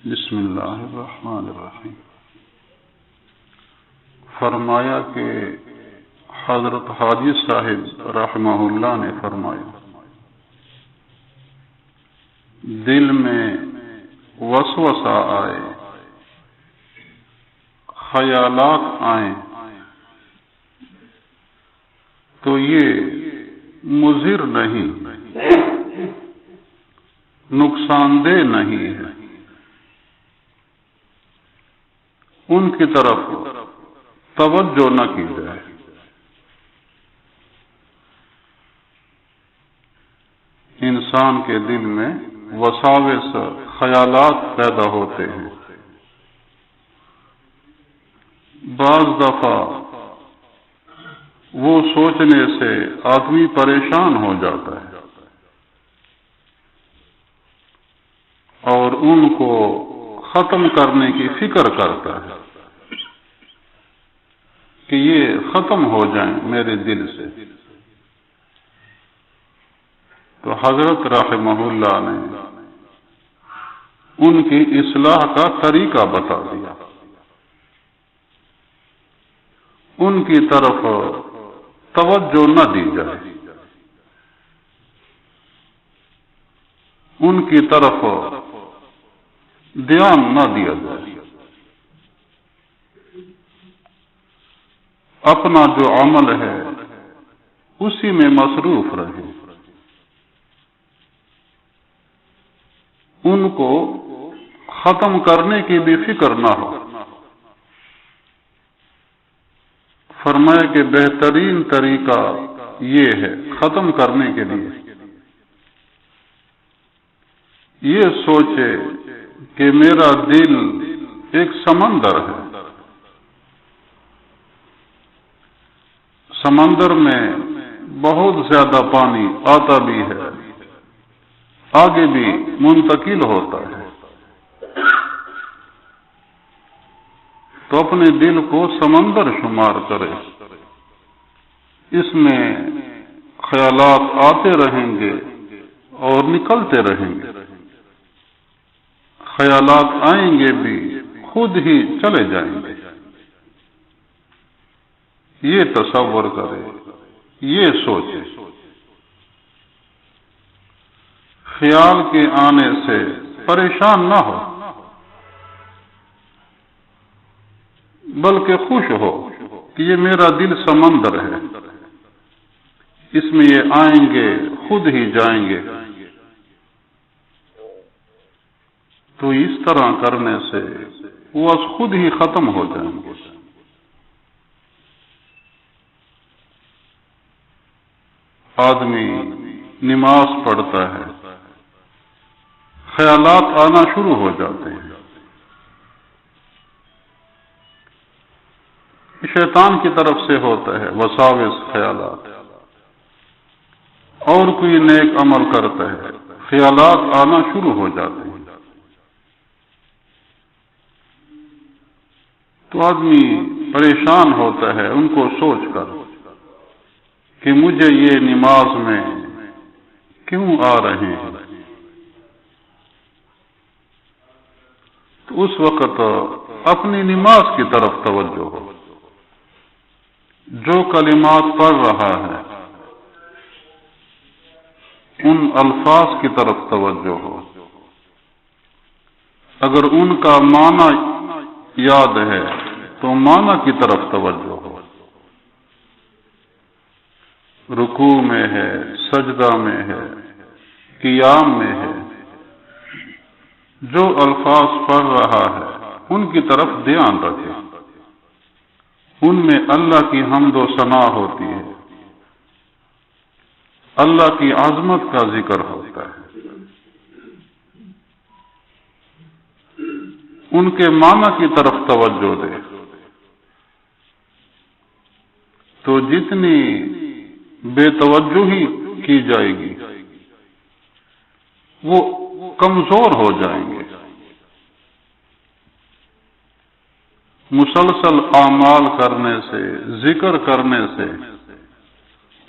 بسم اللہ الرحمن الرحیم۔ فرمایا کہ حضرت حاجی صاحب رحمہ اللہ نے فرمایا، دل میں وسوسہ آئے، خیالات آئیں تو یہ مضر نہیں، نقصان دہ نہیں ہے، ان کی طرف توجہ نہ کی جائے۔ انسان کے دل میں وساوس، خیالات پیدا ہوتے ہیں۔ بعض دفعہ وہ سوچنے سے آدمی پریشان ہو جاتا ہے اور ان کو ختم کرنے کی فکر کرتا ہے کہ یہ ختم ہو جائیں میرے دل سے۔ تو حضرت رحمہ اللہ نے ان کی اصلاح کا طریقہ بتا دیا، ان کی طرف توجہ نہ دی جائے، ان کی طرف دھیان نہ دیا جائے، اپنا جو عمل ہے اسی میں مصروف رہے، ان کو ختم کرنے کی بھی فکر نہ ہو۔ فرمایا کہ بہترین طریقہ یہ ہے ختم کرنے کے لیے، یہ سوچے کہ میرا دل ایک سمندر ہے، سمندر میں بہت زیادہ پانی آتا بھی ہے، آگے بھی منتقل ہوتا ہے۔ تو اپنے دل کو سمندر شمار کرے، اس میں خیالات آتے رہیں گے اور نکلتے رہیں گے، خیالات آئیں گے بھی، خود ہی چلے جائیں گے۔ یہ تصور کرے، یہ سوچے، خیال کے آنے سے پریشان نہ ہو، بلکہ خوش ہو کہ یہ میرا دل سمندر ہے، اس میں یہ آئیں گے، خود ہی جائیں گے۔ تو اس طرح کرنے سے وہ خود ہی ختم ہو جائیں گے۔ آدمی نماز پڑھتا ہے، خیالات آنا شروع ہو جاتے ہیں، شیطان کی طرف سے ہوتا ہے وساوس، خیالات۔ اور کوئی نیک عمل کرتا ہے، خیالات آنا شروع ہو جاتے ہیں۔ تو آدمی پریشان ہوتا ہے ان کو سوچ کر کہ مجھے یہ نماز میں کیوں آ رہے ہیں۔ تو اس وقت اپنی نماز کی طرف توجہ ہو، جو کلمات پڑھ رہا ہے ان الفاظ کی طرف توجہ ہو، اگر ان کا معنی یاد ہے تو معنی کی طرف توجہ ہو، رکوع میں ہے، سجدہ میں ہے، قیام میں ہے، جو الفاظ پڑھ رہا ہے ان کی طرف دھیان رکھے، ان میں اللہ کی حمد و ثنا ہوتی ہے، اللہ کی عظمت کا ذکر ہوتا ہے، ان کے معنی کی طرف توجہ دے۔ تو جتنی بے توجہی کی جائے گی وہ کمزور ہو جائیں گے۔ مسلسل اعمال کرنے سے، ذکر کرنے سے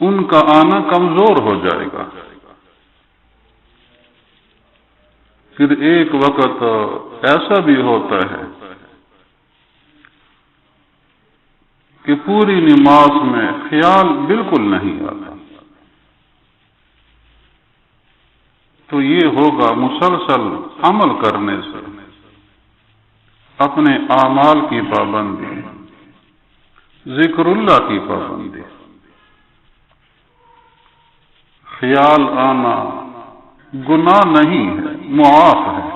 ان کا آنا کمزور ہو جائے گا۔ پھر ایک وقت ایسا بھی ہوتا ہے کہ پوری نماز میں خیال بالکل نہیں آتا، تو یہ ہوگا مسلسل عمل کرنے سے، اپنے اعمال کی پابندی، ذکر اللہ کی پابندی۔ خیال آنا گناہ نہیں ہے، معاف ہے۔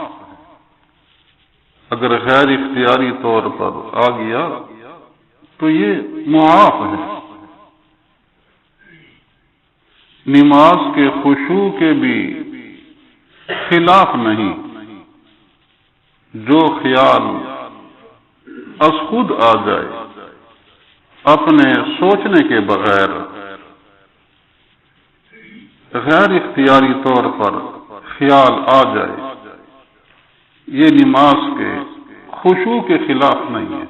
اگر غیر اختیاری طور پر آ گیا تو یہ معاف ہے۔ نماز کے خشوع کے بھی خلاف نہیں، جو خیال از خود آ جائے اپنے سوچنے کے بغیر، غیر اختیاری طور پر خیال آ جائے، یہ نماز کے خشوع کے خلاف نہیں ہے۔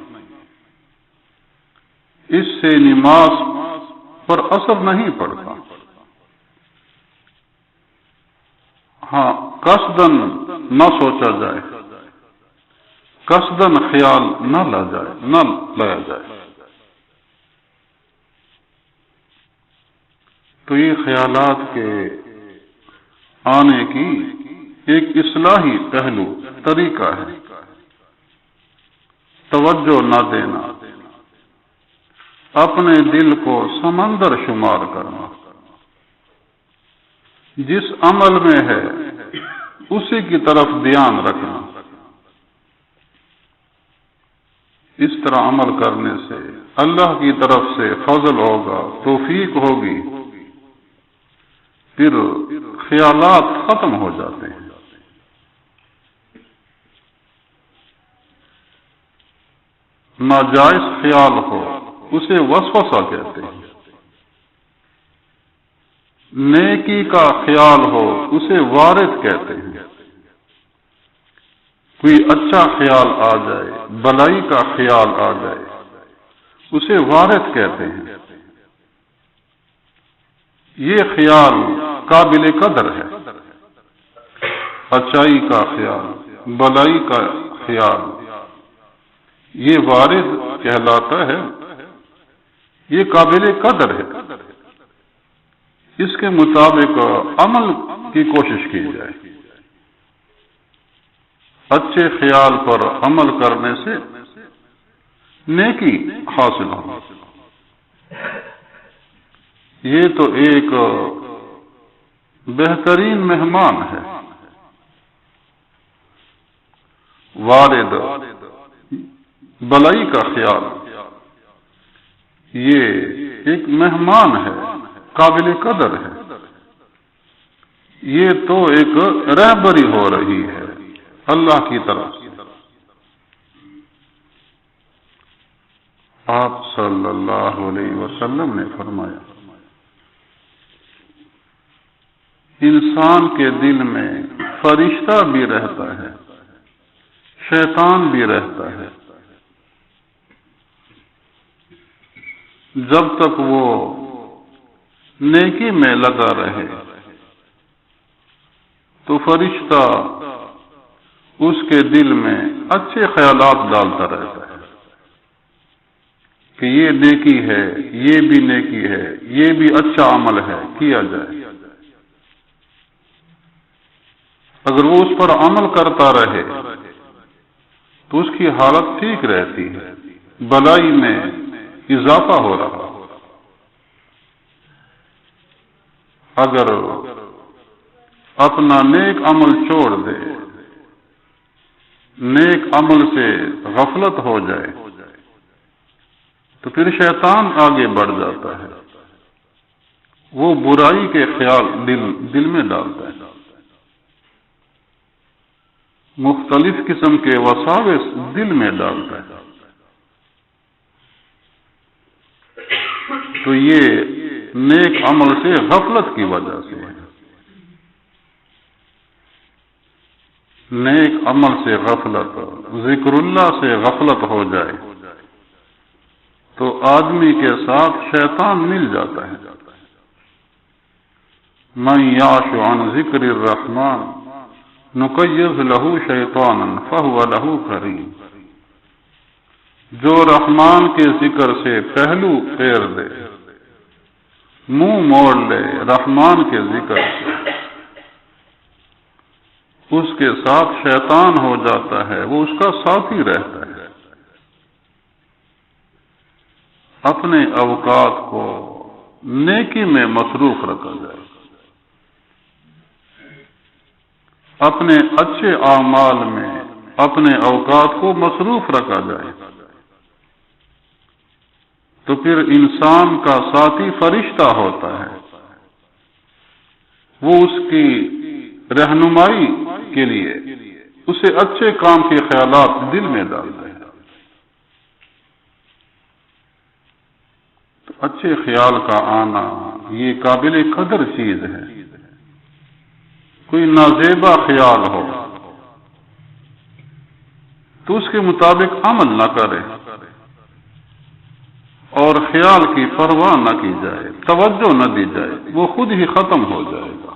اس سے نماز پر اثر نہیں پڑتا۔ ہاں، قصداً نہ سوچا جائے، قصداً خیال نہ لایا جائے، تو یہ خیالات کے آنے کی ایک اصلاحی پہلو طریقہ ہے۔ توجہ نہ دینا، اپنے دل کو سمندر شمار کرنا، جس عمل میں ہے اسی کی طرف دھیان رکھنا۔ اس طرح عمل کرنے سے اللہ کی طرف سے فضل ہوگا، توفیق ہوگی، پھر خیالات ختم ہو جاتے ہیں۔ ناجائز خیال ہو اسے وسوسہ کہتے ہیں، نیکی کا خیال ہو اسے وارد کہتے ہیں۔ کوئی اچھا خیال آ جائے، بلائی کا خیال آ جائے، اسے وارد کہتے ہیں۔ یہ خیال قابل قدر ہے۔ اچائی کا خیال، بلائی کا خیال، یہ وارد کہلاتا ہے، یہ قابل قدر ہے۔ اس کے مطابق عمل کی کوشش کی جائے۔ اچھے خیال پر عمل کرنے سے نیکی حاصل ہو۔ یہ تو ایک بہترین مہمان ہے۔ وارد بلائی کا خیال، یہ ایک مہمان ہے، قابل قدر ہے۔ یہ تو ایک رہبری ہو رہی ہے اللہ کی طرف سے۔ آپ صلی اللہ علیہ وسلم نے فرمایا، انسان کے دل میں فرشتہ بھی رہتا ہے، شیطان بھی رہتا ہے۔ جب تک وہ نیکی میں لگا رہے تو فرشتہ اس کے دل میں اچھے خیالات ڈالتا رہتا ہے کہ یہ نیکی ہے، یہ بھی نیکی ہے، یہ بھی اچھا عمل ہے، کیا جائے۔ اگر وہ اس پر عمل کرتا رہے تو اس کی حالت ٹھیک رہتی ہے، بلائی میں اضافہ ہو رہا۔ اگر اپنا نیک عمل چھوڑ دے، نیک عمل سے غفلت ہو جائے، تو پھر شیطان آگے بڑھ جاتا ہے، وہ برائی کے خیال دل میں ڈالتا ہے، مختلف قسم کے وساوس دل میں ڈالتا ہے۔ تو یہ نیک عمل سے غفلت کی وجہ سے ہے۔ نیک عمل سے غفلت، ذکر اللہ سے غفلت ہو جائے تو آدمی کے ساتھ شیطان مل جاتا ہے۔ من یعش عن ذکر الرحمن نقیض لہو شیطانا فہو لہو قرین، جو رحمان کے ذکر سے پہلو پھیر دے، منہ موڑ لے رحمان کے ذکر سے، اس کے ساتھ شیطان ہو جاتا ہے، وہ اس کا ساتھی رہتا ہے۔ اپنے اوقات کو نیکی میں مصروف رکھا جائے، اپنے اچھے اعمال میں اپنے اوقات کو مصروف رکھا جائے، تو پھر انسان کا ساتھی فرشتہ ہوتا ہے، وہ اس کی رہنمائی کے لیے اسے اچھے کام کے خیالات دل میں ڈالتے ہیں۔ تو اچھے خیال کا آنا یہ قابل قدر چیز ہے۔ کوئی نازیبا خیال ہو تو اس کے مطابق عمل نہ کرے اور خیال کی پرواہ نہ کی جائے، توجہ نہ دی جائے، وہ خود ہی ختم ہو جائے گا۔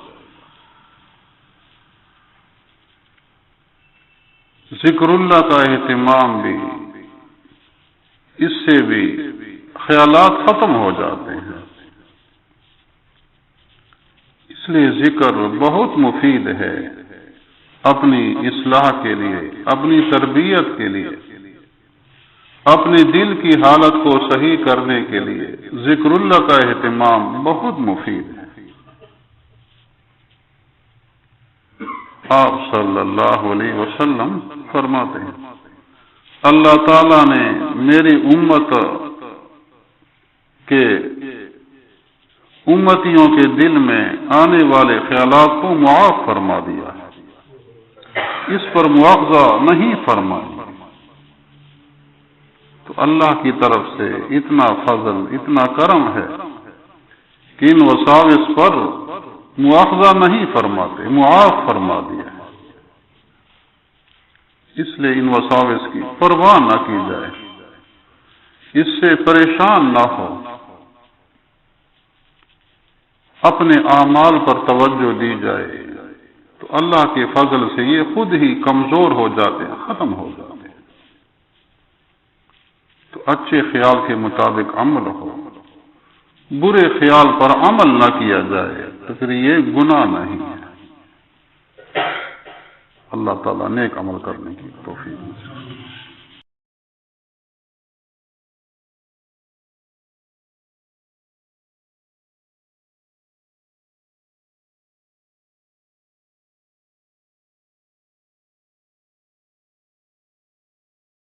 ذکر اللہ کا اہتمام بھی، اس سے بھی خیالات ختم ہو جاتے ہیں۔ اس لیے ذکر بہت مفید ہے اپنی اصلاح کے لیے، اپنی تربیت کے لیے، اپنے دل کی حالت کو صحیح کرنے کے لیے ذکر اللہ کا اہتمام بہت مفید ہے۔ آپ صلی اللہ علیہ وسلم فرماتے ہیں، اللہ تعالیٰ نے میری امتیوں کے دل میں آنے والے خیالات کو معاف فرما دیا، اس پر مواخذہ نہیں فرمایا۔ تو اللہ کی طرف سے اتنا فضل، اتنا کرم ہے کہ ان وساوس پر مواخذہ نہیں فرماتے، معاف فرما دیا ہے۔ اس لیے ان وساوس کی پرواہ نہ کی جائے، اس سے پریشان نہ ہو، اپنے اعمال پر توجہ دی جائے تو اللہ کے فضل سے یہ خود ہی کمزور ہو جاتے ہیں، ختم ہو جاتے ہیں۔ تو اچھے خیال کے مطابق عمل ہو، برے خیال پر عمل نہ کیا جائے تو پھر یہ گناہ نہیں ہے۔ اللہ تعالیٰ نیک عمل کرنے کی توفیق دے۔